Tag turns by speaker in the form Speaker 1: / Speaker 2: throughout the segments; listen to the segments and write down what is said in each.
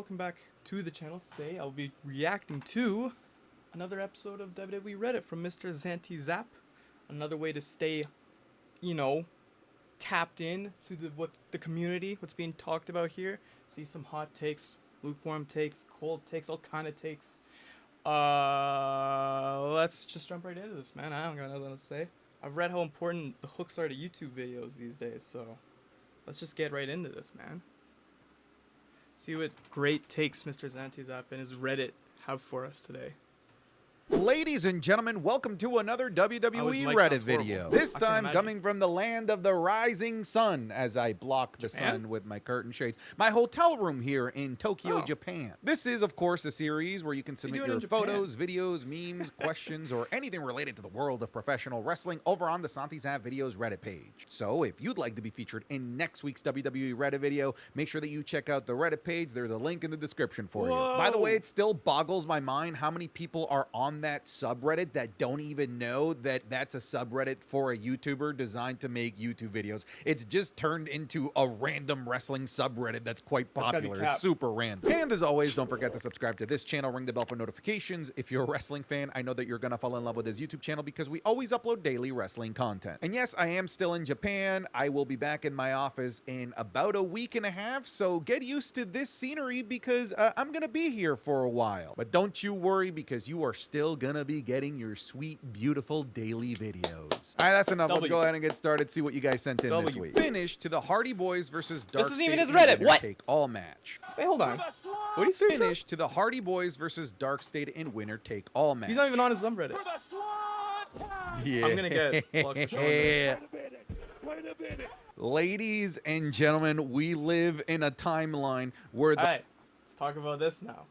Speaker 1: welcome back to the channel. Today I'll be reacting to another episode of WWE Reddit from Mr. Zanty Zap. Another way to stay, tapped in to what the community, what's being talked about here. See some hot takes, lukewarm takes, cold takes, all kind of takes. Let's just jump right into this, man. I don't got nothing to say. I've read how important the hooks are to YouTube videos these days, so let's just get right into this, man. See what great takes Mr. Zanty Zap and his Reddit have for us today.
Speaker 2: Ladies and gentlemen, welcome to another WWE Reddit video. This time coming from the land of the rising sun, as I block the sun with my curtain shades. My hotel room here in Tokyo, Japan. This is, of course, a series where you can submit your photos, videos, memes, questions, or anything related to the world of professional wrestling over on the Zanty Zap Videos Reddit page. So if you'd like to be featured in next week's WWE Reddit video, make sure that you check out the Reddit page. There's a link in the description for you. By the way, it still boggles my mind how many people are on that subreddit that don't even know that that's a subreddit for a YouTuber designed to make YouTube videos. It's just turned into a random wrestling subreddit that's quite popular. It's super random. And as always, don't forget to subscribe to this channel, ring the bell for notifications. If you're a wrestling fan, I know that you're gonna fall in love with this YouTube channel because we always upload daily wrestling content. And yes, I am still in Japan. I will be back in my office in about a week and a half, so get used to this scenery because I'm gonna be here for a while. But don't you worry, because you are still gonna be getting your sweet, beautiful daily videos. All right, that's enough. Let's go ahead and get started. See what you guys sent in this week. Finish to the Hardy Boys versus Dark
Speaker 1: State even his Reddit. What?
Speaker 2: Take all match.
Speaker 1: Wait, hold on. What do you say?
Speaker 2: Finish to the Hardy Boys versus Dark State in winner take all match.
Speaker 1: He's not even on his subreddit.
Speaker 2: Yeah.
Speaker 1: I'm gonna get blocked for showing
Speaker 3: Wait a minute.
Speaker 2: Ladies and gentlemen, we live in a timeline where the
Speaker 1: Alright, let's talk about this now.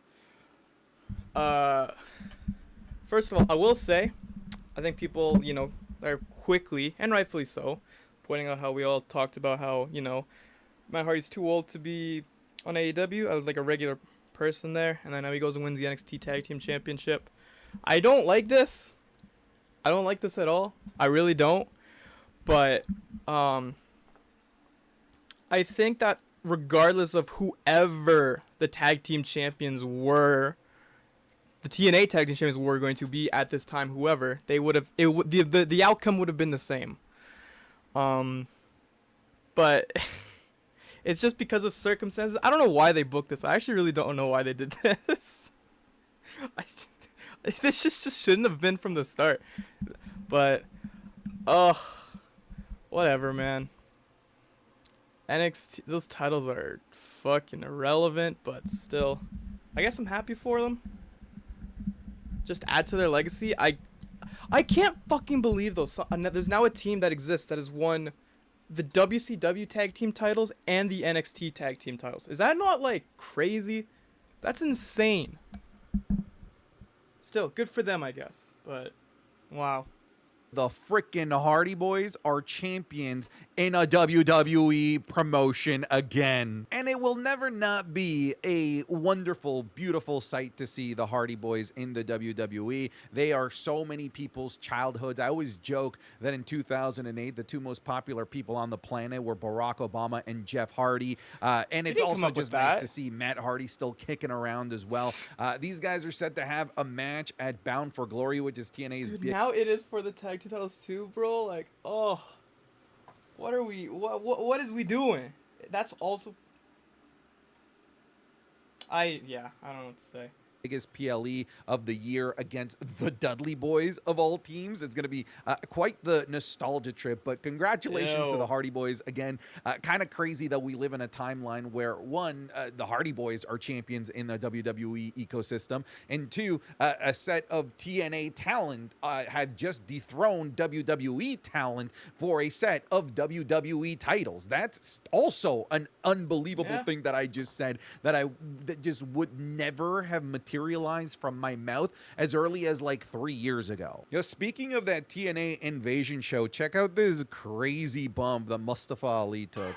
Speaker 1: First of all, I will say, I think people, are quickly, and rightfully so, pointing out how we all talked about how, Matt Hardy's too old to be on AEW. I was like a regular person there, and then now he goes and wins the NXT Tag Team Championship. I don't like this. I don't like this at all. I really don't. But, I think that regardless of whoever the Tag Team Champions were, the TNA Tag Team Champions were going to be at this time, whoever, they would have, the outcome would have been the same. But it's just because of circumstances. I don't know why they booked this. I actually really don't know why they did this. This just shouldn't have been from the start. But, whatever, man. NXT, those titles are fucking irrelevant, but still, I guess I'm happy for them. Just add to their legacy. I can't fucking believe those. There's now a team that exists that has won the WCW tag team titles and the NXT tag team titles. Is that not like crazy? That's insane. Still, good for them, I guess. But wow.
Speaker 2: The frickin' Hardy Boys are champions in a WWE promotion again. And it will never not be a wonderful, beautiful sight to see the Hardy Boys in the WWE. They are so many people's childhoods. I always joke that in 2008, the two most popular people on the planet were Barack Obama and Jeff Hardy. And it's also just nice to see Matt Hardy still kicking around as well. These guys are set to have a match at Bound for Glory, which is TNA's
Speaker 1: big. Now it is for the tag team titles too, bro. Like, what are we? What is we doing? That's also. I don't know what to say.
Speaker 2: Biggest PLE of the year against the Dudley Boys of all teams. It's going to be quite the nostalgia trip, but congratulations to the Hardy Boys again. Kind of crazy that we live in a timeline where one, the Hardy Boys are champions in the WWE ecosystem, and two, a set of TNA talent have just dethroned WWE talent for a set of WWE titles. That's also an unbelievable thing that I just said that just would never have materialized from my mouth as early as like 3 years ago. Speaking of that TNA Invasion show, check out this crazy bump that Mustafa Ali took.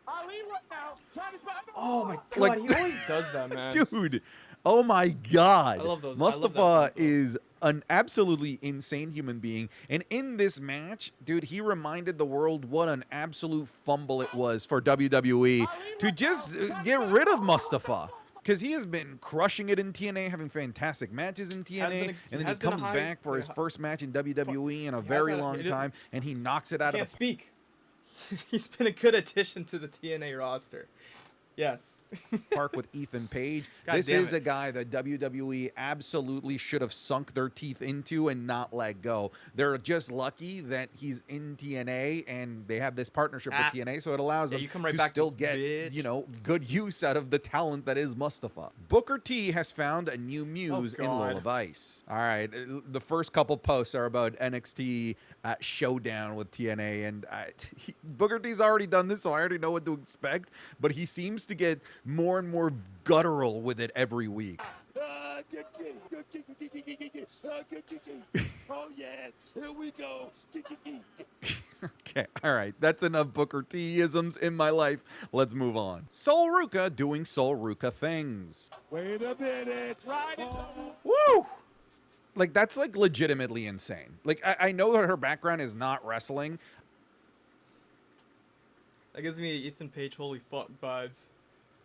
Speaker 1: Oh my god, he always does that, man.
Speaker 2: Dude, oh my god.
Speaker 1: I love those.
Speaker 2: Mustafa is an absolutely insane human being, and in this match, dude, he reminded the world what an absolute fumble it was for WWE to just get rid of Mustafa. because he has been crushing it in TNA, having fantastic matches in TNA, and then he comes back for his first match in WWE in a very long time, and he knocks it out of the...
Speaker 1: Can't speak. He's been a good addition to the TNA roster. Yes.
Speaker 2: Park with Ethan Page. This is a guy that WWE absolutely should have sunk their teeth into and not let go. They're just lucky that he's in TNA and they have this partnership with TNA, so it allows them to still get, you know, good use out of the talent that is Mustafa. Booker T has found a new muse in Lola Vice. All right, the first couple posts are about NXT showdown with TNA, and Booker T's already done this, so I already know what to expect, but he seems to get more and more guttural with it every week.
Speaker 3: Oh, yes, here we go.
Speaker 2: Okay, all right, that's enough Booker T-isms in my life. Let's move on. Sol Ruka doing Sol Ruka things.
Speaker 3: Wait a minute.
Speaker 1: Woo!
Speaker 2: Like, that's like legitimately insane. Like, I know that her background is not wrestling.
Speaker 1: That gives me Ethan Page holy fuck vibes.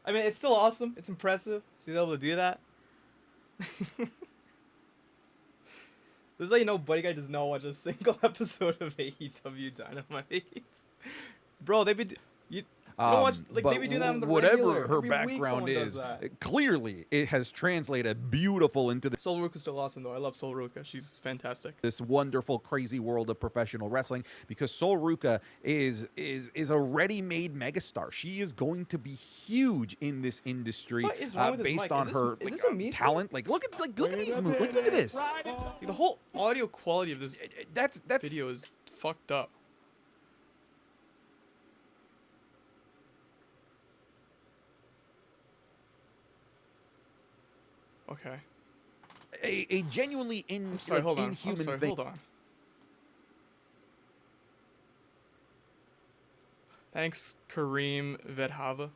Speaker 1: I mean, it's still awesome. It's impressive to be able to do that. This is how you know Buddy Guy does not watch a single episode of AEW Dynamite. Bro, they be... You don't watch, like, they be doing that on the regular.
Speaker 2: Her background is, clearly it has translated beautiful into the...
Speaker 1: Sol Ruka's still awesome, though. I love Sol Ruka. She's fantastic.
Speaker 2: This wonderful, crazy world of professional wrestling, because Sol Ruka is a ready-made megastar. She is going to be huge in this industry based on her talent. Like, look at these moves. Look at this.
Speaker 1: The whole audio quality of this video is fucked up. Okay.
Speaker 2: A genuinely inhuman thing.
Speaker 1: Hold on. Thanks, Kareem Vedhava.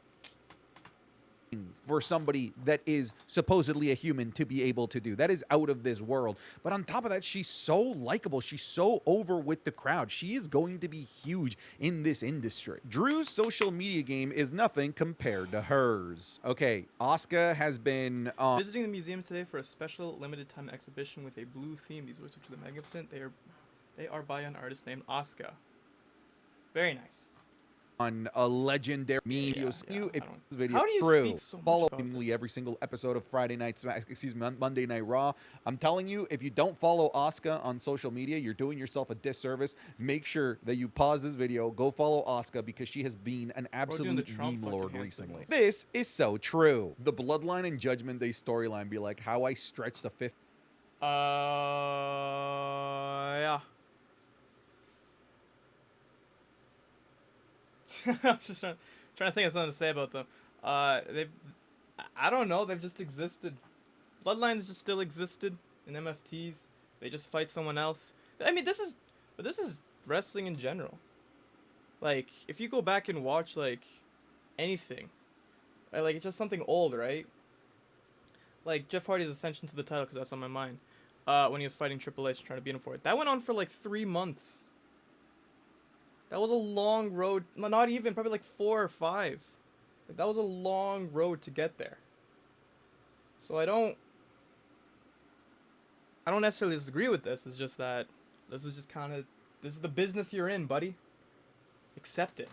Speaker 2: For somebody that is supposedly a human to be able to do. That is out of this world. But on top of that, she's so likable. She's so over with the crowd. She is going to be huge in this industry. Drew's social media game is nothing compared to hers. Okay, Asuka has been
Speaker 1: visiting the museum today for a special limited time exhibition with a blue theme. These works are magnificent. They are by an artist named Asuka. Very nice.
Speaker 2: On a legendary video.
Speaker 1: How do you speak so much
Speaker 2: follow
Speaker 1: about this?
Speaker 2: every single episode of Monday Night Raw. I'm telling you, if you don't follow Asuka on social media, you're doing yourself a disservice. Make sure that you pause this video, go follow Asuka, because she has been an absolute meme lord recently. This is so true. The Bloodline and Judgment Day storyline be like how I stretched the fifth.
Speaker 1: Yeah. I'm just trying to think of something to say about them. I don't know. They've just existed. Bloodlines just still existed in MFTs. They just fight someone else. I mean, this is wrestling in general. Like, if you go back and watch like anything, right, like it's just something old, right? Like Jeff Hardy's ascension to the title, because that's on my mind. When he was fighting Triple H, trying to beat him for it. That went on for like 3 months. That was a long road. Not even, probably like 4 or 5. Like, that was a long road to get there. So I don't necessarily disagree with this. It's just that this is just kind of, this is the business you're in, buddy. Accept it.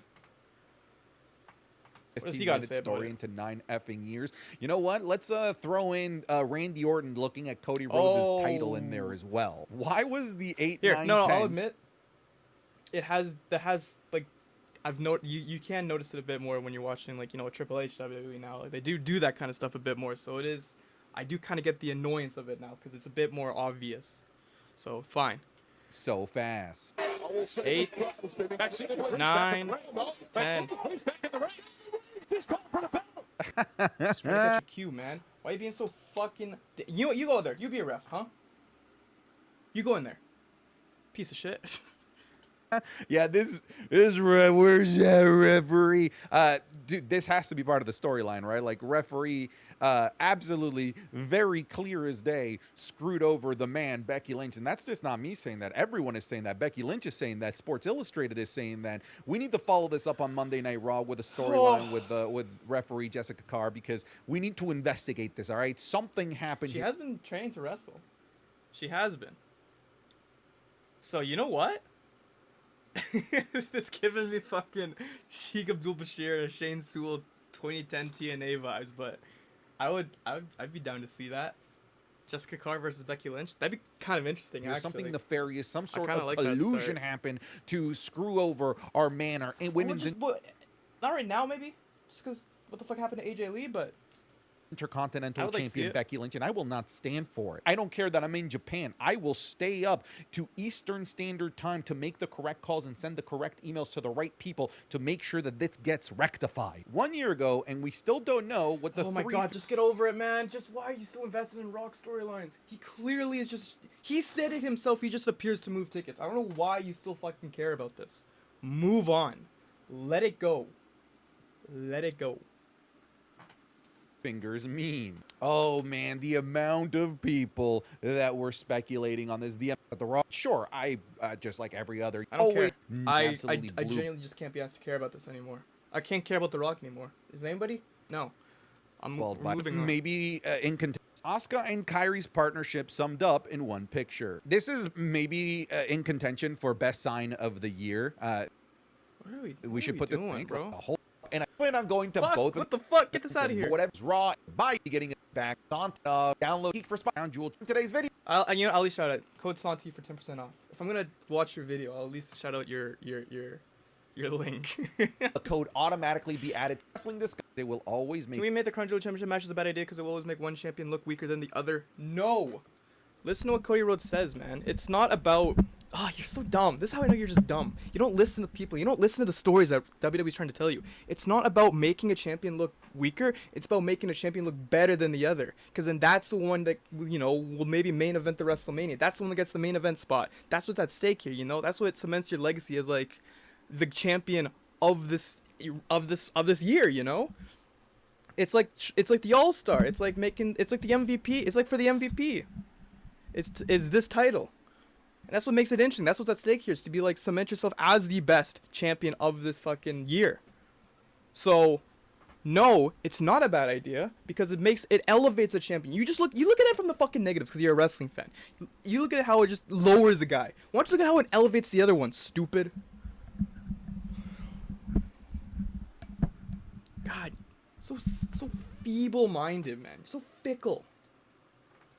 Speaker 1: What does he got to say about it?
Speaker 2: Into 9 effing years. You know what? Let's throw in Randy Orton looking at Cody Rhodes' title in there as well. Why was the 8, 9, 10...
Speaker 1: I'll admit. That has like, you can notice it a bit more when you're watching, like, you know, a Triple H WWE now. Like, they do that kind of stuff a bit more. So it is, I do kind of get the annoyance of it now because it's a bit more obvious. So fine.
Speaker 2: So fast.
Speaker 1: 8, 9, 10. Just trying to catch a cue, man. Why are you being so fucking? You go there. You be a ref, huh? You go in there. Piece of shit.
Speaker 2: Yeah, this is where's that referee? Dude, this has to be part of the storyline, right? Like referee, absolutely very clear as day, screwed over the man Becky Lynch, and that's just not me saying that. Everyone is saying that. Becky Lynch is saying that. Sports Illustrated is saying that. We need to follow this up on Monday Night Raw with a storyline with referee Jessica Carr because we need to investigate this. All right, something happened.
Speaker 1: She has been trained to wrestle. She has been. So you know what? It's giving me fucking Sheik Abdul-Bashir and Shane Sewell 2010 TNA vibes, but I'd be down to see that. Jessica Carr versus Becky Lynch. That'd be kind of interesting, actually.
Speaker 2: Something nefarious, some sort of
Speaker 1: like
Speaker 2: illusion happened to screw over our man, our women's...
Speaker 1: not right now, maybe. Just because what the fuck happened to AJ Lee, but...
Speaker 2: Intercontinental champion Becky Lynch, and I will not stand for it. I don't care that I'm in Japan. I will stay up to Eastern Standard Time to make the correct calls and send the correct emails to the right people to make sure that this gets rectified. 1 year ago, and we still don't know what the...
Speaker 1: Oh my god, just get over it, man. Just why are you still invested in Rock storylines? He clearly is just... He said it himself, he just appears to move tickets. I don't know why you still fucking care about this. Move on. Let it go. Let it go.
Speaker 2: Fingers mean. Oh man, the amount of people that were speculating on this. The Raw. Sure, I just like every other.
Speaker 1: I don't care. I genuinely just can't be asked to care about this anymore. I can't care about The Rock anymore. Is anybody? No. I'm moving on.
Speaker 2: Maybe in contention. Asuka and Kairi's partnership summed up in one picture. This is maybe in contention for best sign of the year. We should put this bro. A whole. And I plan on going to both.
Speaker 1: What the fuck? Get this out of here.
Speaker 2: Whatever's Raw, by getting it back on download for Crown Jewel in today's video.
Speaker 1: I'll at least shout out code Santi for 10% off. If I'm gonna watch your video, I'll at least shout out your link.
Speaker 2: The code automatically be added to wrestling discussion. They will always make.
Speaker 1: Can we make the Crown Jewel Championship matches a bad idea because it will always make one champion look weaker than the other? No. Listen to what Cody Rhodes says, man. It's not about... Oh, you're so dumb. This is how I know you're just dumb. You don't listen to people. You don't listen to the stories that WWE's trying to tell you. It's not about making a champion look weaker. It's about making a champion look better than the other. Because then that's the one that, you know, will maybe main event the WrestleMania. That's the one that gets the main event spot. That's what's at stake here, you know? That's what cements your legacy as, like, the champion of this year, you know? It's like the All-Star. It's like the MVP. It's like for the MVP. Is this title. And that's what makes it interesting. That's what's at stake here, is to be like cement yourself as the best champion of this fucking year. So, no, it's not a bad idea because it elevates a champion. You look at it from the fucking negatives because you're a wrestling fan. You look at how it just lowers a guy. Why don't you look at how it elevates the other one, stupid? God, so feeble-minded, man. You're so fickle.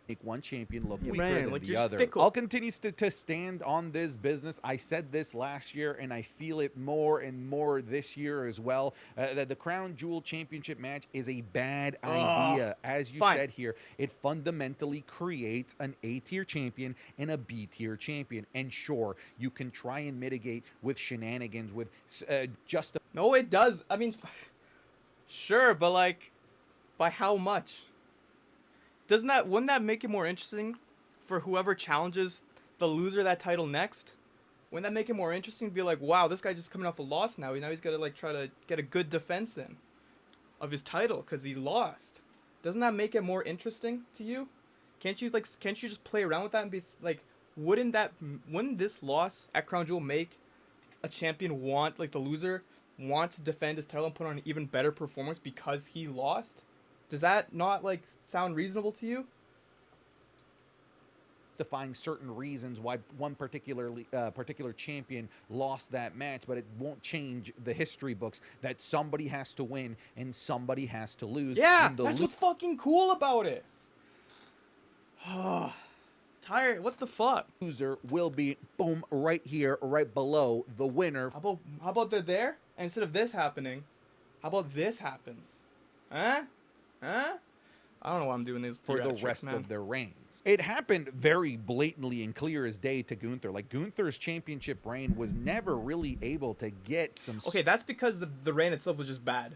Speaker 2: Make one champion look weaker than the other.
Speaker 1: Fickle.
Speaker 2: I'll continue to stand on this business. I said this last year, and I feel it more and more this year as well. That the Crown Jewel Championship match is a bad idea. As you said here, it fundamentally creates an A-tier champion and a B-tier champion. And sure, you can try and mitigate with shenanigans, with just...
Speaker 1: No, it does. I mean, sure, but like, by how much? Wouldn't that make it more interesting for whoever challenges the loser of that title next? Wouldn't that make it more interesting to be like, wow, this guy just coming off a loss now. Now he's got to like try to get a good defense in of his title because he lost. Doesn't that make it more interesting to you? Can't you just play around with that and be like, wouldn't this loss at Crown Jewel make a champion like the loser want to defend his title and put on an even better performance because he lost? Does that not, like, sound reasonable to you?
Speaker 2: Defying certain reasons why one particular champion lost that match, but it won't change the history books that somebody has to win and somebody has to lose.
Speaker 1: Yeah, that's what's fucking cool about it. Tired. What the fuck?
Speaker 2: Loser will be, boom, right here, right below the winner.
Speaker 1: How about they're there? And instead of this happening, how about this happens? Huh? I don't know why I'm doing this
Speaker 2: for the rest of their reigns. It happened very blatantly and clear as day to Gunther. Like, Gunther's championship reign was never really able to get some...
Speaker 1: Okay, that's because the reign itself was just bad.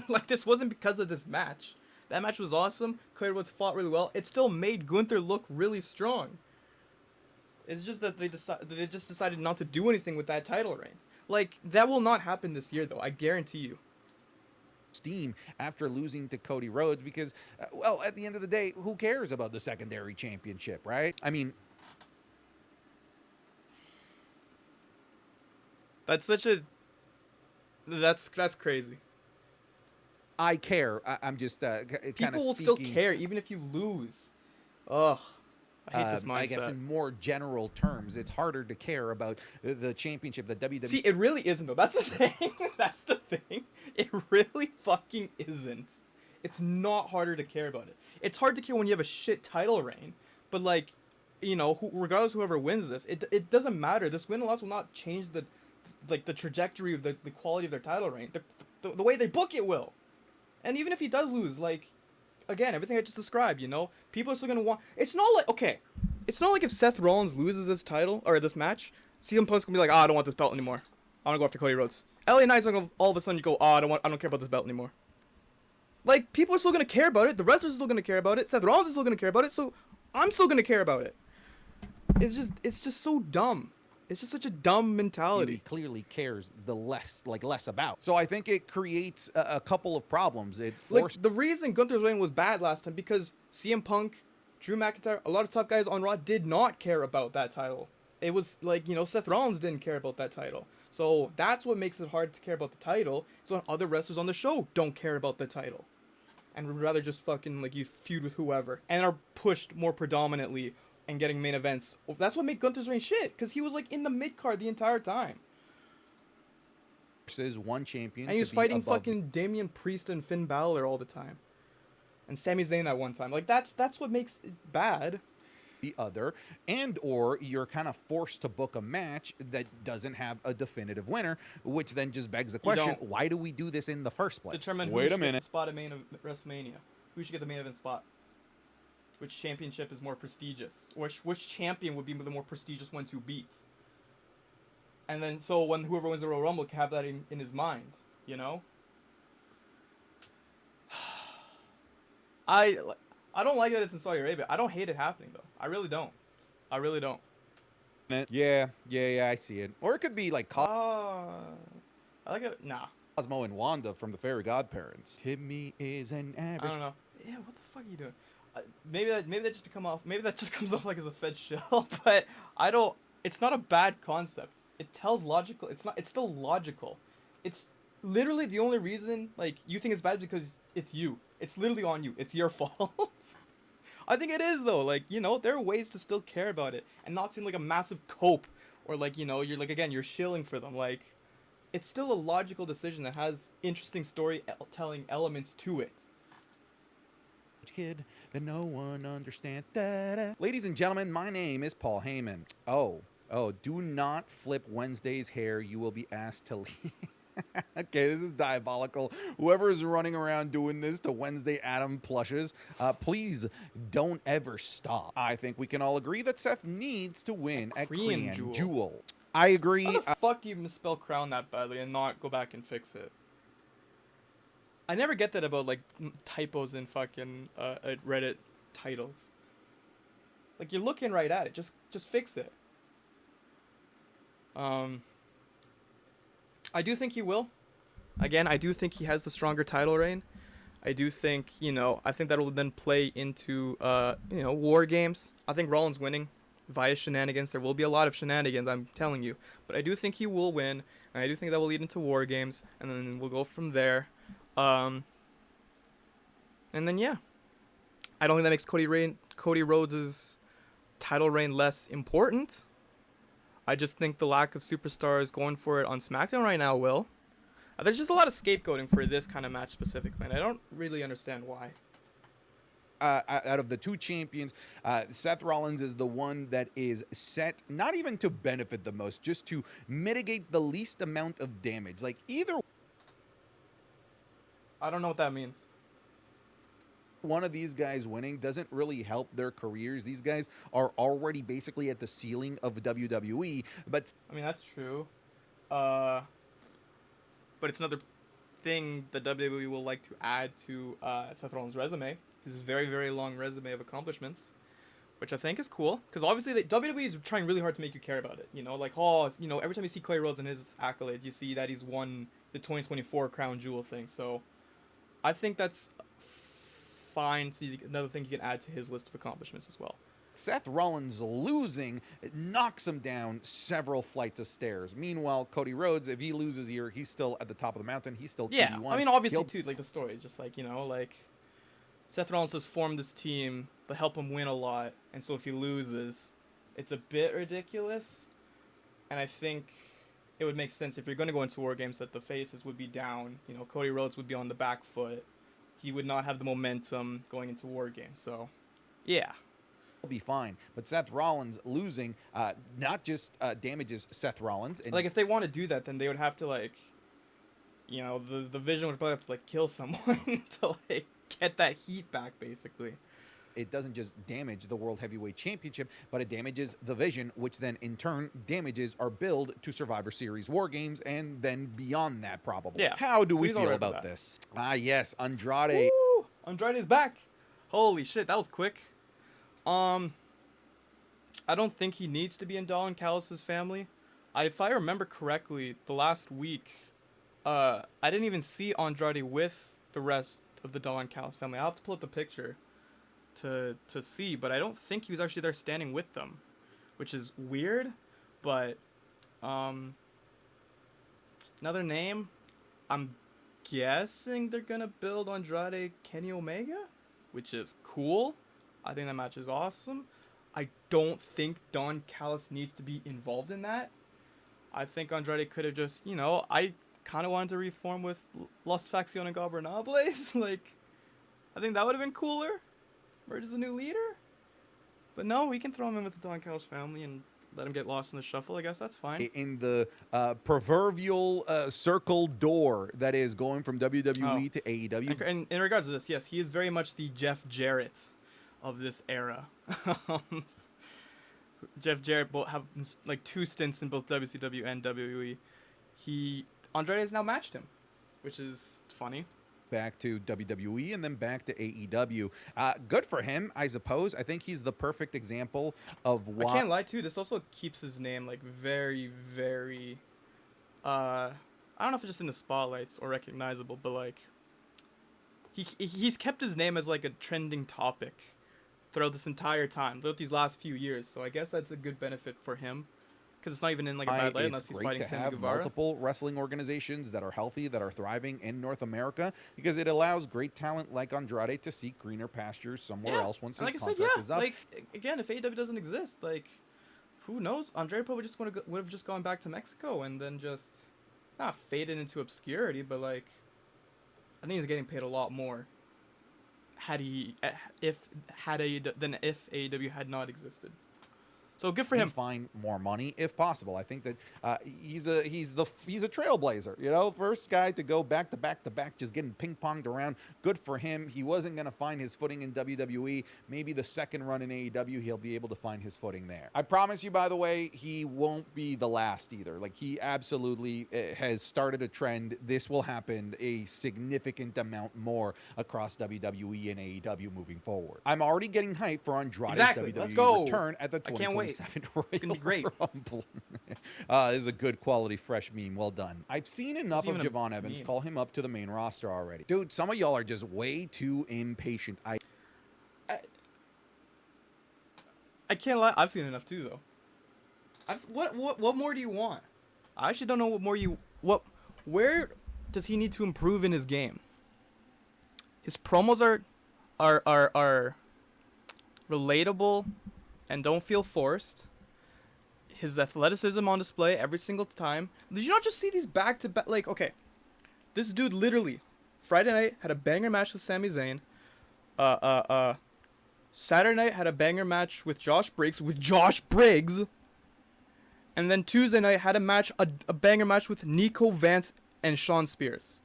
Speaker 1: Like, this wasn't because of this match. That match was awesome. Cody Rhodes fought really well. It still made Gunther look really strong. It's just that they just decided not to do anything with that title reign. Like, that will not happen this year, though. I guarantee you.
Speaker 2: Steam after losing to Cody Rhodes because, well, at the end of the day, who cares about the secondary championship, right? I mean,
Speaker 1: that's crazy.
Speaker 2: I care. I'm just kind of
Speaker 1: people will still care even if you lose. Ugh. I hate this mindset.
Speaker 2: I guess in more general terms, it's harder to care about the championship, the WWE.
Speaker 1: See, it really isn't, though. That's the thing. That's the thing. It really fucking isn't. It's not harder to care about it. It's hard to care when you have a shit title reign, but, like, you know, regardless of whoever wins this, it doesn't matter. This win and loss will not change the trajectory of the quality of their title reign. The way they book it will. And even if he does lose, like, again, everything I just described, you know, people are still going to want... It's not like if Seth Rollins loses this title, or this match, CM Punk's going to be like, I don't want this belt anymore. I want to go after Cody Rhodes. LA Knight's going to all of a sudden go, I don't care about this belt anymore. Like, people are still going to care about it. The wrestlers are still going to care about it. Seth Rollins is still going to care about it. So, I'm still going to care about it. It's just so dumb. It's just such a dumb mentality.
Speaker 2: He clearly cares less about. So I think it creates a couple of problems. It forced...
Speaker 1: Like, the reason Gunther's reign was bad last time because CM Punk, Drew McIntyre, a lot of top guys on Raw did not care about that title. It was like, you know, Seth Rollins didn't care about that title. So that's what makes it hard to care about the title. So other wrestlers on the show don't care about the title. And would rather just fucking, like, you feud with whoever. And are pushed more predominantly and getting main events. That's what made Gunther's reign shit, because he was, like, in the mid-card the entire time.
Speaker 2: Versus one champion.
Speaker 1: And he was fighting fucking Damian Priest and Finn Balor all the time. And Sami Zayn that one time. Like, that's what makes it bad.
Speaker 2: The other, and or you're kind of forced to book a match that doesn't have a definitive winner, which then just begs the question, why do we do this in the first place?
Speaker 1: Determine who should get the spot at WrestleMania. Who should get the main event spot? Which championship is more prestigious? Which champion would be the more prestigious one to beat? And then, so when whoever wins the Royal Rumble can have that in his mind, you know? I don't like that it's in Saudi Arabia. I don't hate it happening, though. I really don't. I really don't.
Speaker 2: Yeah, I see it. Or it could be like
Speaker 1: I like it. Nah.
Speaker 2: Cosmo and Wanda from the Fairy Godparents. Timmy is an average...
Speaker 1: I don't know. Yeah, what the fuck are you doing? Maybe that just comes off like as a fed shell, but I don't. It's not a bad concept. It tells logical. It's still logical. It's literally the only reason like you think it's bad because it's you. It's literally on you. It's your fault. I think it is though. Like, you know, there are ways to still care about it and not seem like a massive cope or like, you know, you're like, again, you're shilling for them. Like, it's still a logical decision that has interesting storytelling elements to it.
Speaker 2: Kid that no one understands. Da-da. Ladies and gentlemen, my name is Paul Heyman. Oh, do not flip Wednesday's hair. You will be asked to leave. Okay, this is diabolical. Whoever is running around doing this to Wednesday Adam plushes, please don't ever stop. I think we can all agree that Seth needs to win at Korean Jewel. I agree.
Speaker 1: How the fuck do you misspell crown that badly and not go back and fix it? I never get that about, like, typos in fucking Reddit titles. Like, you're looking right at it. Just fix it. I do think he will. Again, I do think he has the stronger title reign. I do think, you know, I think that will then play into, you know, War Games. I think Rollins winning via shenanigans. There will be a lot of shenanigans, I'm telling you. But I do think he will win. And I do think that will lead into War Games. And then we'll go from there. And then yeah, I don't think that makes Cody Rhodes' title reign less important. I just think the lack of superstars going for it on SmackDown right now will. There's just a lot of scapegoating for this kind of match specifically, and I don't really understand why.
Speaker 2: Out of the two champions, Seth Rollins is the one that is set not even to benefit the most, just to mitigate the least amount of damage. Like either.
Speaker 1: I don't know what that means.
Speaker 2: One of these guys winning doesn't really help their careers. These guys are already basically at the ceiling of WWE. But
Speaker 1: I mean, that's true. But it's another thing that WWE will like to add to Seth Rollins' resume. His very, very long resume of accomplishments. which I think is cool. Because obviously, WWE is trying really hard to make you care about it. You know, like, oh, you know, every time you see Cody Rhodes and his accolades, you see that he's won the 2024 Crown Jewel thing. So I think that's fine. See, another thing you can add to his list of accomplishments as well.
Speaker 2: Seth Rollins losing knocks him down several flights of stairs. Meanwhile, Cody Rhodes, if he loses here, he's still at the top of the mountain. He's still
Speaker 1: yeah.
Speaker 2: QB1.
Speaker 1: I mean, obviously too, like the story is just like, you know, like Seth Rollins has formed this team to help him win a lot, and so if he loses, it's a bit ridiculous. And I think it would make sense if you're going to go into War Games that the faces would be down. You know, Cody Rhodes would be on the back foot. He would not have the momentum going into War Games. So, yeah.
Speaker 2: Be fine, but Seth Rollins losing not just damages Seth Rollins, and
Speaker 1: like if they want to do that, then they would have to, like, you know, the Vision would probably have to like kill someone to like get that heat back, basically.
Speaker 2: It doesn't just damage the World Heavyweight Championship, but it damages the Vision, which then in turn damages our build to Survivor Series War Games, and then beyond that, probably.
Speaker 1: Yeah.
Speaker 2: How do
Speaker 1: So
Speaker 2: we
Speaker 1: he's
Speaker 2: feel
Speaker 1: alright
Speaker 2: about
Speaker 1: with that.
Speaker 2: this? Yes, Andrade.
Speaker 1: Woo! Andrade's back. Holy shit, that was quick. I don't think he needs to be in Don Callis' family. If I remember correctly, the last week, I didn't even see Andrade with the rest of the Don Callis family. I'll have to pull up the picture to see, but I don't think he was actually there standing with them, which is weird. But another name, I'm guessing they're gonna build Andrade Kenny Omega, which is cool. I think that match is awesome. I don't think Don Callis needs to be involved in that. I think Andrade could have just, you know, I kind of wanted to reform with Los Facción Ingobernables. Like, I think that would have been cooler. Merge as a new leader. But no, we can throw him in with the Don Callis family and let him get lost in the shuffle. I guess that's fine.
Speaker 2: In the proverbial circle door that is going from WWE to AEW.
Speaker 1: And in regards to this, yes, he is very much the Jeff Jarrett of this era. Jeff Jarrett both have like 2 stints in both WCW and WWE. Andrade has now matched him, which is funny.
Speaker 2: Back to WWE and then back to AEW. Good for him, I suppose. I think he's the perfect example of why.
Speaker 1: I can't lie too. This also keeps his name like very, very. I don't know if it's just in the spotlights or recognizable, but like he's kept his name as like a trending topic throughout this entire time, throughout these last few years. So I guess that's a good benefit for him, because it's not even in like a bad light unless he's fighting Sammy Guevara.
Speaker 2: It's great to have multiple wrestling organizations that are healthy, that are thriving in North America, because it allows great talent like Andrade to seek greener pastures somewhere else once his contract is up.
Speaker 1: Like, again, if AEW doesn't exist, like, who knows? Andrade probably just would have just gone back to Mexico and then just not faded into obscurity, but like, I think he's getting paid a lot more if AEW had not existed. So good for him.
Speaker 2: Find more money if possible. I think that he's a trailblazer. You know, first guy to go back to back to back, just getting ping ponged around. Good for him. He wasn't gonna find his footing in WWE. Maybe the second run in AEW, he'll be able to find his footing there. I promise you, by the way, he won't be the last either. Like, he absolutely has started a trend. This will happen a significant amount more across WWE and AEW moving forward. I'm already getting hyped for Andrade's WWE return at the 2027
Speaker 1: It's gonna be great.
Speaker 2: Rumble. This is a good quality fresh meme. Well done. I've seen enough of Javon Evans call him up to the main roster already. Dude, some of y'all are just way too impatient.
Speaker 1: I can't lie. I've seen enough too, though. What more do you want? I actually don't know what more where does he need to improve in his game? His promos are relatable and don't feel forced. His athleticism on display every single time. Did you not just see these back-to-back? Like, okay, this dude literally Friday night had a banger match with Sami Zayn. Saturday night had a banger match with Josh Briggs. And then Tuesday night had a banger match with Nico Vance and Shawn Spears.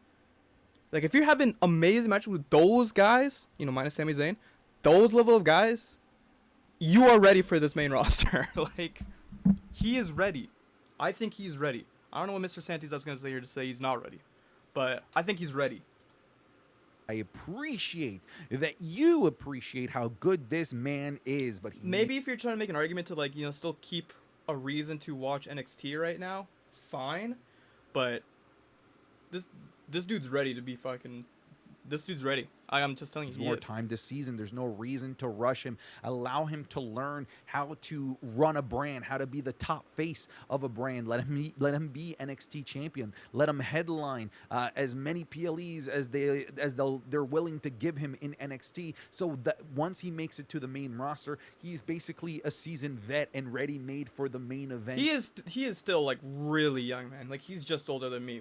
Speaker 1: Like, if you're having amazing matches with those guys, you know, minus Sami Zayn, those level of guys, you are ready for this main roster. Like, he is ready. I think he's ready. I don't know what Mr. Santi's going to say here to say he's not ready, but I think he's ready.
Speaker 2: I appreciate that you appreciate how good this man is, but
Speaker 1: maybe if you're trying to make an argument to, like, still keep a reason to watch NXT right now, fine, but this dude's ready to be fucking. This dude's ready. I'm just telling you,
Speaker 2: he more time this season. There's no reason to rush him. Allow him to learn how to run a brand, how to be the top face of a brand. Let him be NXT champion. Let him headline as many PLEs as they're willing to give him in NXT. So that once he makes it to the main roster, he's basically a seasoned vet and ready made for the main event.
Speaker 1: He is still like really young, man. Like he's just older than me,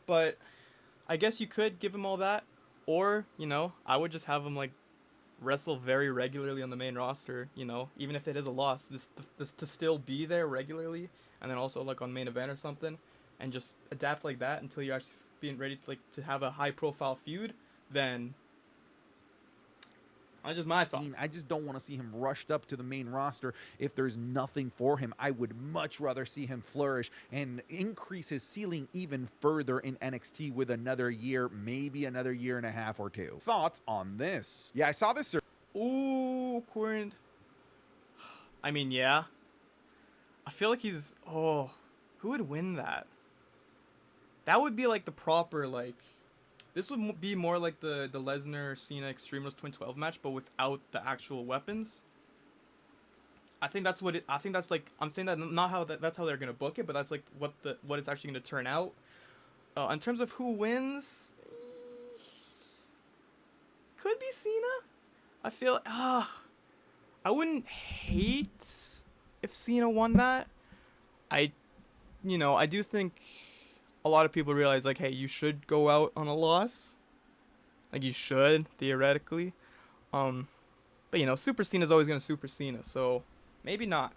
Speaker 1: but I guess you could give him all that, or, I would just have him, like, wrestle very regularly on the main roster, even if it is a loss, this to still be there regularly, and then also, like, on main event or something, and just adapt like that until you're actually being ready to, like, to have a high-profile feud, then that's just my thoughts.
Speaker 2: I just don't want to see him rushed up to the main roster if there's nothing for him. I would much rather see him flourish and increase his ceiling even further in NXT with another year, maybe another year and a half or two. Thoughts on this? Yeah, I saw this.
Speaker 1: Ooh, Corin. I mean, yeah. I feel like he's... Oh, who would win that? That would be, like, the proper, like... This would be more like the Lesnar-Cena Extreme Rules 2012 match, but without the actual weapons. I think that's what it... I think that's, like... I'm saying that not how that's how they're going to book it, but that's, like, what it's actually going to turn out. In terms of who wins... Could be Cena. I feel... I wouldn't hate if Cena won that. I do think... A lot of people realize, like, hey, you should go out on a loss. Like, you should, theoretically. But, Super Cena's always going to Super Cena, so maybe not.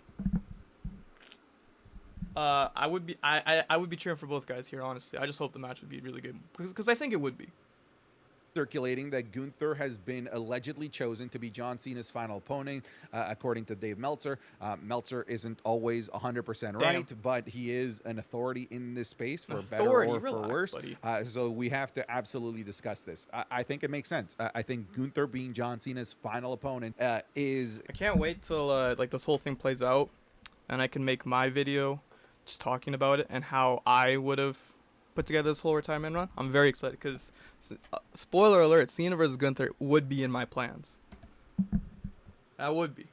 Speaker 1: I would be cheering for both guys here, honestly. I just hope the match would be really good, because I think it would be.
Speaker 2: Circulating that Gunther has been allegedly chosen to be John Cena's final opponent, according to Dave Meltzer. Meltzer isn't always 100% right, but he is an authority in this space, for better or for worse. So we have to absolutely discuss this. I think it makes sense. I think Gunther being John Cena's final opponent is...
Speaker 1: I can't wait till like this whole thing plays out, and I can make my video just talking about it and how I would have put together this whole retirement run. I'm very excited because, spoiler alert, Cena versus Gunther would be in my plans. That would be.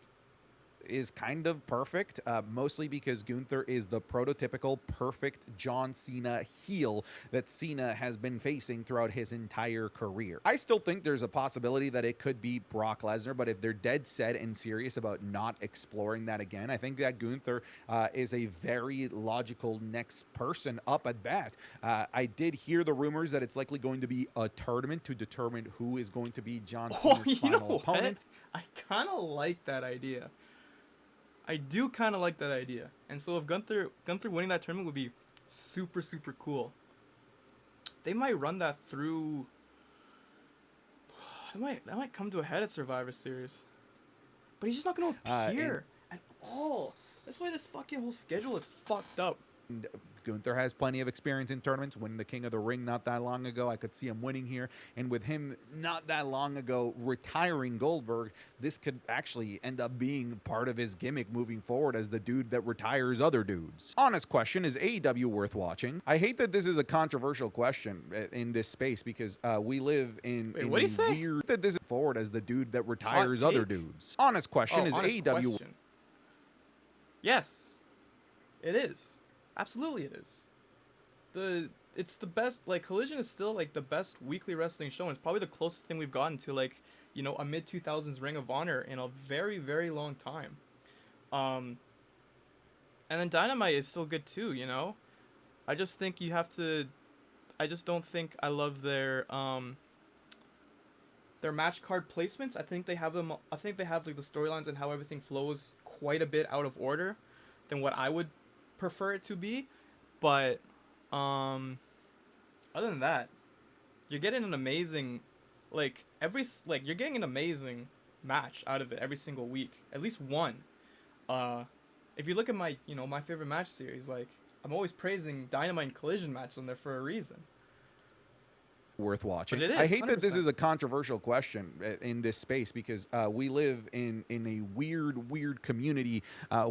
Speaker 2: Is kind of perfect, mostly because Gunther is the prototypical perfect John Cena heel that Cena has been facing throughout his entire career. I still think there's a possibility that it could be Brock Lesnar, but if they're dead set and serious about not exploring that again, I think that Gunther is a very logical next person up at bat. I did hear the rumors that it's likely going to be a tournament to determine who is going to be John Cena's final opponent.
Speaker 1: I kind of like that idea. I do kind of like that idea. And so if Gunther winning that tournament would be super, super cool. They might run that through... That might come to a head at Survivor Series. But he's just not going to appear at all. That's why this fucking whole schedule is fucked up.
Speaker 2: Gunther has plenty of experience in tournaments. Winning the King of the Ring not that long ago, I could see him winning here. And with him not that long ago retiring Goldberg, this could actually end up being part of his gimmick moving forward as the dude that retires other dudes. Honest question, is AEW worth watching? I hate that this is a controversial question in this space because we live in
Speaker 1: what do you say?
Speaker 2: Weird that this is forward as the dude that retires other dudes. Honest question, is AEW...
Speaker 1: Question. Yes, it is. Absolutely it is. It's the best, like, Collision is still, like, the best weekly wrestling show, and it's probably the closest thing we've gotten to, like, a mid-2000s Ring of Honor in a very, very long time. And then Dynamite is still good too, I just think you have to... I just don't think I love their match card placements. I think they have like, the storylines and how everything flows quite a bit out of order than what I would prefer it to be, but other than that, you're getting an amazing you're getting an amazing match out of it every single week, at least one. If you look at my my favorite match series, like, I'm always praising Dynamite and Collision matches on there for a reason.
Speaker 2: worth watching.
Speaker 1: But it is,
Speaker 2: I hate that this
Speaker 1: 100%.
Speaker 2: is a controversial question in this space because we live in a weird community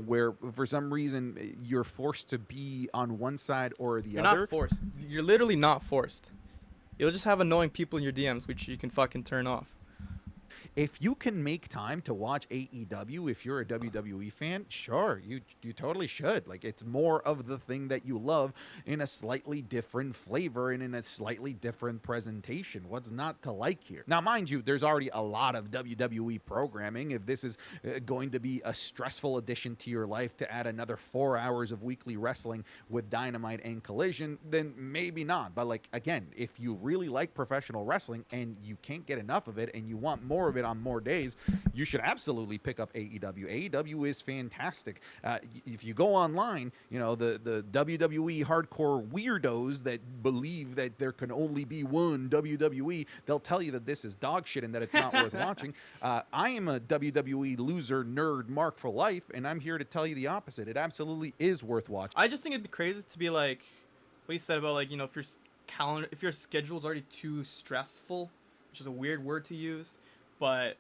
Speaker 2: where for some reason you're forced to be on one side or the
Speaker 1: You're
Speaker 2: other.
Speaker 1: not forced. You're literally not forced. You'll just have annoying people in your DMs, which you can fucking turn off.
Speaker 2: If you can make time to watch AEW, if you're a WWE fan, sure, you totally should. Like, it's more of the thing that you love in a slightly different flavor and in a slightly different presentation. What's not to like here? Now, mind you, there's already a lot of WWE programming. If this is going to be a stressful addition to your life to add another 4 hours of weekly wrestling with Dynamite and Collision, then maybe not. But, like, again, if you really like professional wrestling and you can't get enough of it and you want more of it on more days, you should absolutely pick up AEW. AEW is fantastic. If you go online, you know, the WWE hardcore weirdos that believe that there can only be one WWE, they'll tell you that this is dog shit and that it's not worth watching. I am a WWE loser nerd mark for life, and I'm here to tell you the opposite. It absolutely is worth watching.
Speaker 1: I just think it'd be crazy to be like what you said about, like, you know, if your schedule's already too stressful, which is a weird word to use, but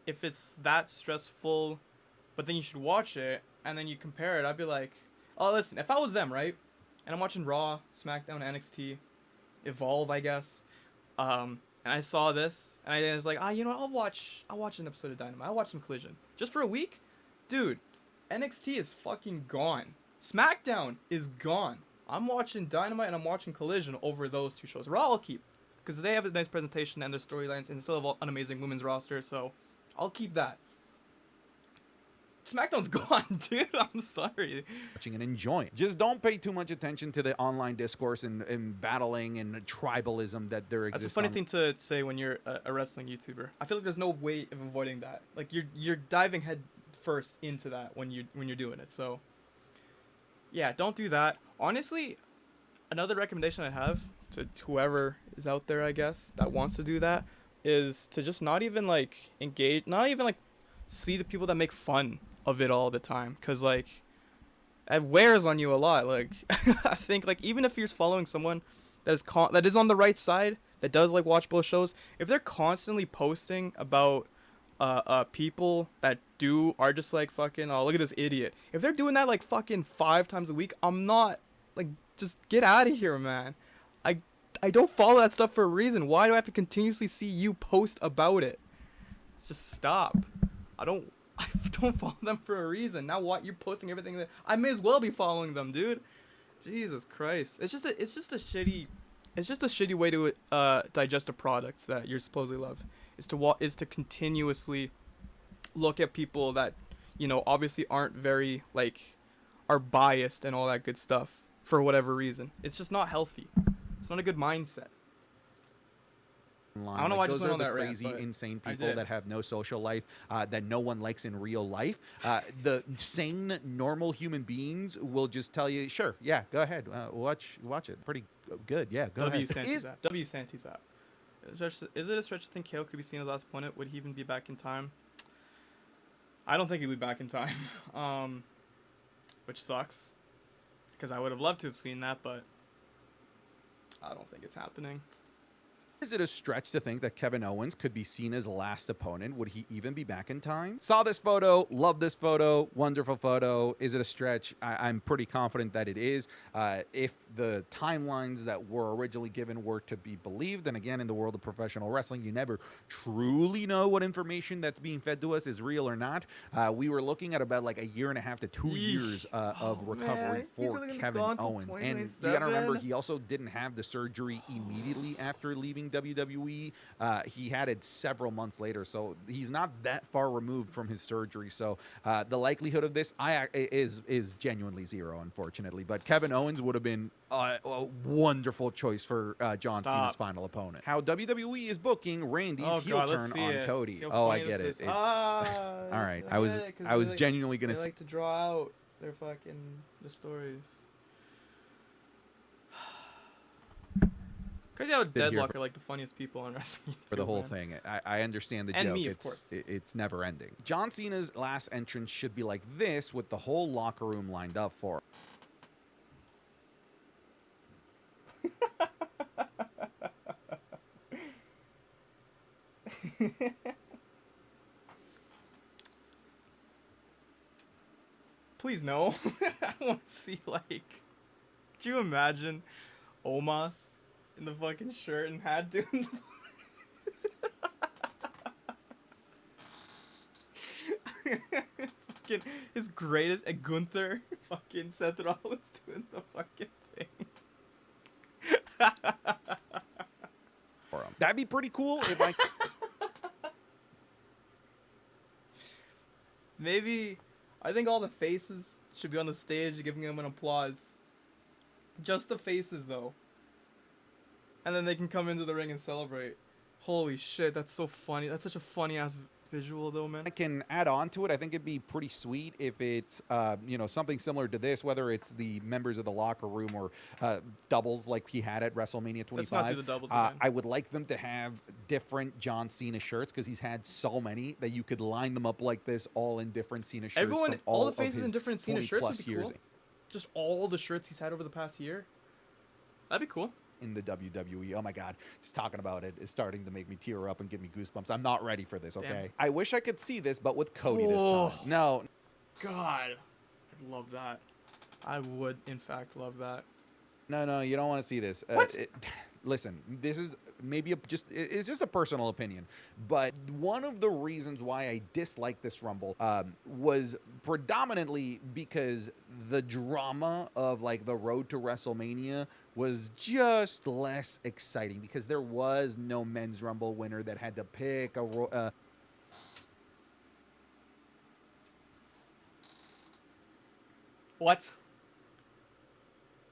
Speaker 1: if it's that stressful, but then you should watch it and then you compare it, I'd be like, oh, listen, if I was them, right, and I'm watching Raw, SmackDown, NXT, Evolve, I guess, and I saw this and I was like, you know what, I'll watch an episode of Dynamite, I'll watch some Collision just for a week. Dude, NXT is fucking gone. SmackDown is gone. I'm watching Dynamite and I'm watching Collision over those two shows. Raw I'll keep, because they have a nice presentation and their storylines, and still have an amazing women's roster, so I'll keep that. SmackDown's gone, dude. I'm sorry.
Speaker 2: Watching and enjoying. Just don't pay too much attention to the online discourse and battling and tribalism that there exists.
Speaker 1: That's a funny thing to say when you're a wrestling YouTuber. I feel like there's no way of avoiding that. Like, you're diving head first into that when you're doing it. So yeah, don't do that. Honestly, another recommendation I have to whoever is out there, I guess, that wants to do that, is to just not even like engage, not even like see the people that make fun of it all the time, because like it wears on you a lot. Like I think, like, even if you're following someone that is on the right side, that does like watch both shows, if they're constantly posting about people that are just like fucking, oh, look at this idiot, if they're doing that like fucking 5 times a week, I'm not like, just get out of here, man. I don't follow that stuff for a reason. Why do I have to continuously see you post about it? Just stop. I don't follow them for a reason. Now what? You're posting everything that I may as well be following them, dude. Jesus Christ. It's just a shitty way to digest a product that you supposedly love. Is to continuously look at people that, you know, obviously aren't very, like, are biased and all that good stuff for whatever reason. It's just not healthy. It's not a good mindset. I don't know why I just went on that rant.
Speaker 2: Those are the crazy, insane people that have no social life, that no one likes in real life. The sane, normal human beings will just tell you, sure, yeah, go ahead, watch it. Pretty good, yeah, go ahead.
Speaker 1: W. Santy's app. Is it a stretch to think Kale could be seen as last opponent? Would he even be back in time? I don't think he'd be back in time, which sucks, because I would have loved to have seen that, but I don't think it's happening.
Speaker 2: Is it a stretch to think that Kevin Owens could be seen as last opponent? Would he even be back in time? Saw this photo, love this photo, wonderful photo. Is it a stretch? I'm pretty confident that it is. If the timelines that were originally given were to be believed, and again, in the world of professional wrestling, you never truly know what information that's being fed to us is real or not. We were looking at about like 1.5 to 2 years of recovery for Kevin Owens. And you gotta remember, he also didn't have the surgery immediately after leaving WWE. He had it several months later, so he's not that far removed from his surgery. So the likelihood of this is genuinely zero, unfortunately. But Kevin Owens would have been a wonderful choice for John Cena's final opponent. How WWE is booking Randy's heel turn on Cody. Oh, I get it. All right, I was genuinely gonna.
Speaker 1: They like to draw out their stories. Crazy how Deadlock are like the funniest people on wrestling
Speaker 2: for the whole thing. I understand the
Speaker 1: and
Speaker 2: joke.
Speaker 1: Me, of course.
Speaker 2: It's never ending. John Cena's last entrance should be like this, with the whole locker room lined up for him.
Speaker 1: Please no. I want to see, like... Could you imagine Omos in the fucking shirt and hat doing the... fucking his greatest... And Gunther, fucking Seth Rollins doing the fucking thing.
Speaker 2: That'd be pretty cool if I...
Speaker 1: Maybe... I think all the faces should be on the stage giving him an applause. Just the faces, though. And then they can come into the ring and celebrate. Holy shit, that's so funny. That's such a funny-ass visual, though, man.
Speaker 2: I can add on to it. I think it'd be pretty sweet if it's, you know, something similar to this, whether it's the members of the locker room or doubles like he had at WrestleMania 25.
Speaker 1: Let's not do the doubles again.
Speaker 2: I would like them to have different John Cena shirts because he's had so many that you could line them up like this, all in different Cena shirts.
Speaker 1: Everyone,
Speaker 2: from
Speaker 1: all the faces in different Cena shirts would be
Speaker 2: years
Speaker 1: cool. Just all the shirts he's had over the past year. That'd be cool.
Speaker 2: In the WWE. Oh my God. Just talking about it is starting to make me tear up and give me goosebumps. I'm not ready for this, okay?
Speaker 1: Damn.
Speaker 2: I wish I could see this, but with Cody this time. No.
Speaker 1: God. I'd love that. I would, in fact, love that.
Speaker 2: No, you don't want to see this.
Speaker 1: What?
Speaker 2: Listen, this is maybe it's just a personal opinion, but one of the reasons why I dislike this Rumble was predominantly because the drama of like the road to WrestleMania was just less exciting because there was no men's Rumble winner that had to pick a
Speaker 1: What?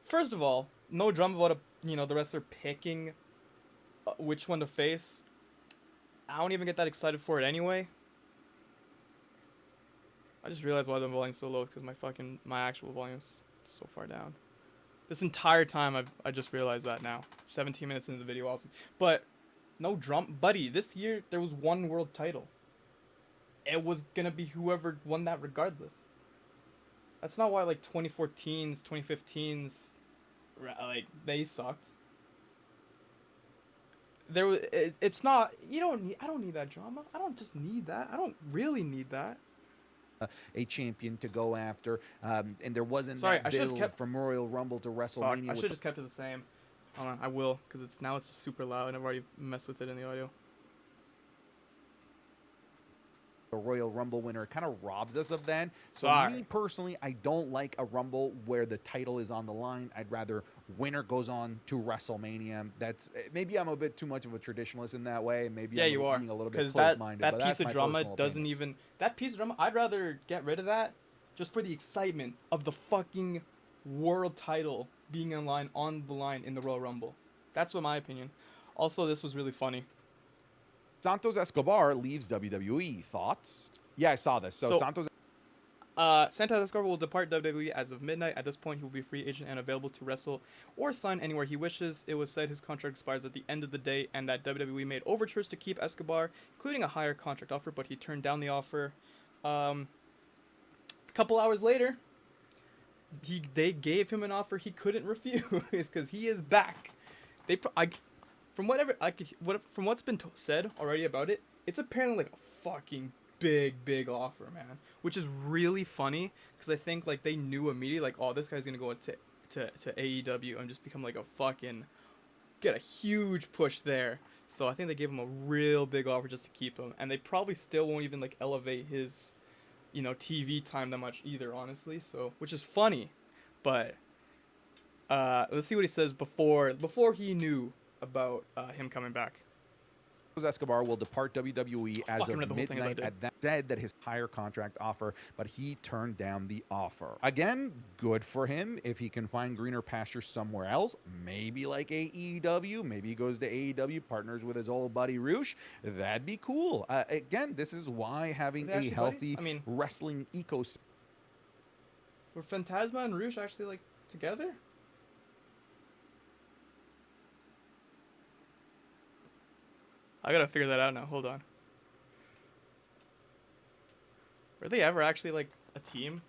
Speaker 1: First of all, no drama about the wrestler picking which one to face. I don't even get that excited for it anyway. I just realized why the volume's so low because my actual volume's so far down. This entire time I just realized that now. 17 minutes into the video, awesome. But no drum, buddy. This year there was one world title. It was gonna be whoever won that regardless. That's not why like 2014's, 2015's, like they sucked. It's not. I don't need that drama. I don't just need that. I don't really need that.
Speaker 2: A champion to go after, and there wasn't
Speaker 1: Sorry,
Speaker 2: that build from Royal Rumble to WrestleMania.
Speaker 1: I should have just kept it the same. Hold on, I will, because it's super loud and I've already messed with it in the audio.
Speaker 2: The Royal Rumble winner kind of robs us of that. So me personally, I don't like a Rumble where the title is on the line. I'd rather winner goes on to WrestleMania. That's maybe I'm a bit too much of a traditionalist in that way. Maybe
Speaker 1: you are,
Speaker 2: being a little bit close-minded.
Speaker 1: That piece of drama doesn't even. That piece of drama, I'd rather get rid of that just for the excitement of the fucking world title being on the line in the Royal Rumble. That's what my opinion. Also, this was really funny.
Speaker 2: Santos Escobar leaves WWE. Thoughts? Yeah, I saw this. So Santos
Speaker 1: Escobar will depart WWE as of midnight. At this point, he will be a free agent and available to wrestle or sign anywhere he wishes. It was said his contract expires at the end of the day and that WWE made overtures to keep Escobar, including a higher contract offer, but he turned down the offer. A couple hours later, they gave him an offer he couldn't refuse because he is back. From what's been said already about it, it's apparently like a fucking big offer, man. Which is really funny because I think like they knew immediately like, oh, this guy's gonna go to AEW and just become like get a huge push there. So I think they gave him a real big offer just to keep him, and they probably still won't even like elevate his, TV time that much either, honestly. So which is funny, but let's see what he says before he knew about him coming back.
Speaker 2: Escobar will depart WWE as of midnight. That said that his higher contract offer, but he turned down the offer. Again, good for him if he can find greener pasture somewhere else. Maybe like AEW. Maybe he goes to AEW, partners with his old buddy Roosh. That'd be cool. Again, this is why having a healthy wrestling ecosystem.
Speaker 1: Were Phantasma and Roosh actually like together? I gotta figure that out now. Hold on. Were they ever actually like a team?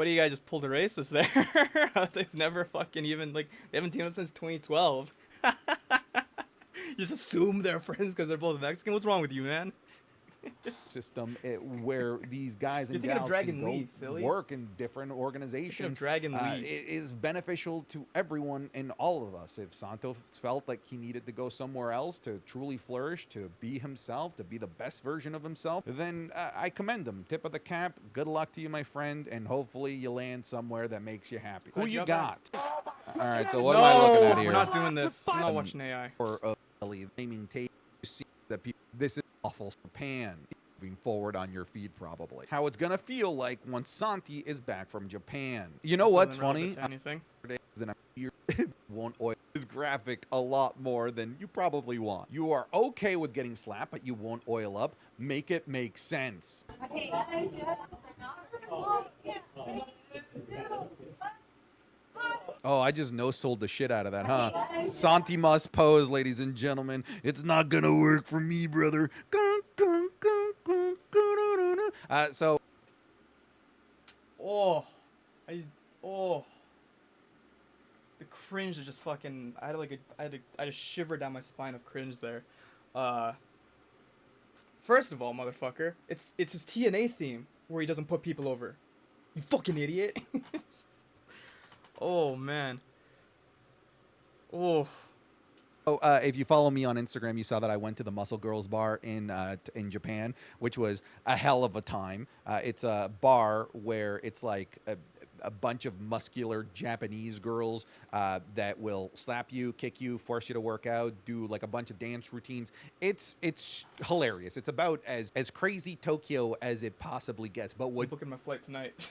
Speaker 1: What do you guys just pulled a racist there? They've never fucking even, like, they haven't teamed up since 2012. You just assume they're friends because they're both Mexican. What's wrong with you, man?
Speaker 2: System where these guys and
Speaker 1: You're thinking of
Speaker 2: gals
Speaker 1: Dragon
Speaker 2: can
Speaker 1: Lee,
Speaker 2: go
Speaker 1: silly.
Speaker 2: work in different organizations.
Speaker 1: Dragon Lee.
Speaker 2: It is beneficial to everyone and all of us. If Santos felt like he needed to go somewhere else to truly flourish, to be himself, to be the best version of himself, then I commend him. Tip of the cap. Good luck to you, my friend, and hopefully you land somewhere that makes you happy. Who you got? All right, so what am I looking at here?
Speaker 1: We're not doing this. I'm not watching AI.
Speaker 2: Or naming tape. You see that people. This is awful. Japan. Moving forward on your feed, probably. How it's gonna feel like once Santi is back from Japan. You know what's funny? You won't oil this graphic a lot more than you probably want. You are okay with getting slapped, but you won't oil up. Make it make sense. Oh, I just no-sold the shit out of that, huh? Santi must pose, ladies and gentlemen. It's not gonna work for me, brother. So.
Speaker 1: The cringe is just fucking. I had a shiver down my spine of cringe there. First of all, motherfucker, it's his TNA theme where he doesn't put people over. You fucking idiot. Oh man. Oh.
Speaker 2: If you follow me on Instagram, you saw that I went to the Muscle Girls bar in Japan, which was a hell of a time. It's a bar where it's like a bunch of muscular Japanese girls that will slap you, kick you, force you to work out, do like a bunch of dance routines. It's hilarious. It's about as crazy Tokyo as it possibly gets. But what?
Speaker 1: I'm booking my flight tonight.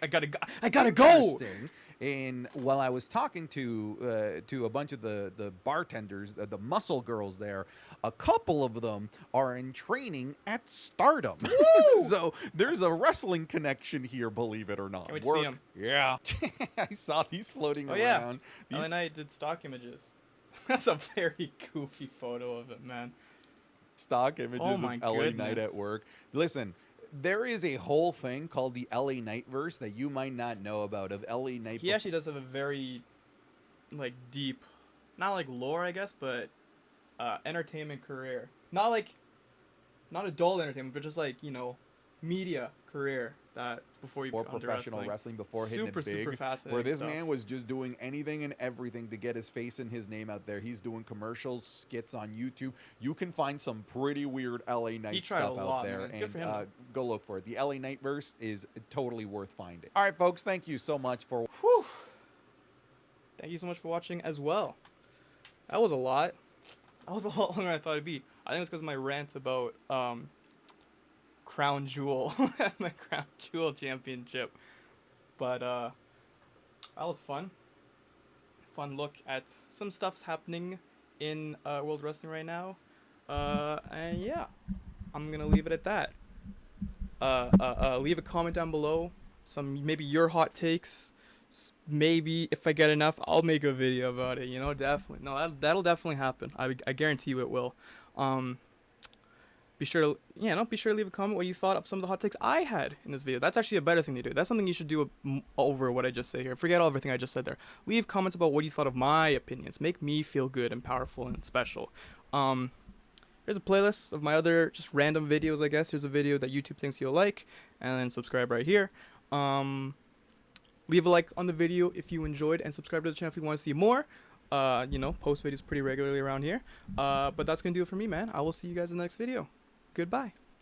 Speaker 1: I gotta go.
Speaker 2: And while I was talking to a bunch of the bartenders, the muscle girls there, a couple of them are in training at Stardom. So there's a wrestling connection here, believe it or not.
Speaker 1: Can't wait to see 'em.
Speaker 2: Yeah. I saw these floating around.
Speaker 1: Yeah. LA Knight did stock images. That's a very goofy photo of it, man.
Speaker 2: Stock images of LA Knight at work. Listen, there is a whole thing called the LA Knightverse that you might not know about of LA Knight.
Speaker 1: He actually does have a very, like, deep, not like lore, I guess, but entertainment career. Not adult entertainment, but just like, you know, media career that before you
Speaker 2: or professional wrestling before hitting it big.
Speaker 1: Super fascinating
Speaker 2: where this
Speaker 1: stuff.
Speaker 2: man was just doing anything and everything to get his face and his name out there. He's doing commercials, skits on YouTube. You can find some pretty weird LA Knight stuff out there,
Speaker 1: man. Good for him,
Speaker 2: go look for it. The LA Knightverse is totally worth finding. All right, folks, thank you so much for.
Speaker 1: Whew. Thank you so much for watching as well. That was a lot. That was a lot longer than I thought it'd be. I think it's because of my rant about Crown Jewel, my Crown Jewel championship. But that was fun. Fun look at some stuff's happening in World Wrestling right now. And yeah, I'm gonna leave it at that. Leave a comment down below. Maybe your hot takes. Maybe if I get enough, I'll make a video about it. You know, definitely. No, that'll definitely happen. I guarantee you it will. Be sure to leave a comment what you thought of some of the hot takes I had in this video. That's actually a better thing to do. That's something you should do over what I just said here. Forget everything I just said there. Leave comments about what you thought of my opinions. Make me feel good and powerful and special. Here's a playlist of my other just random videos, I guess. Here's a video that YouTube thinks you'll like, and then subscribe right here. Leave a like on the video if you enjoyed, and subscribe to the channel if you want to see more. Post videos pretty regularly around here. But that's going to do it for me, man. I will see you guys in the next video. Goodbye.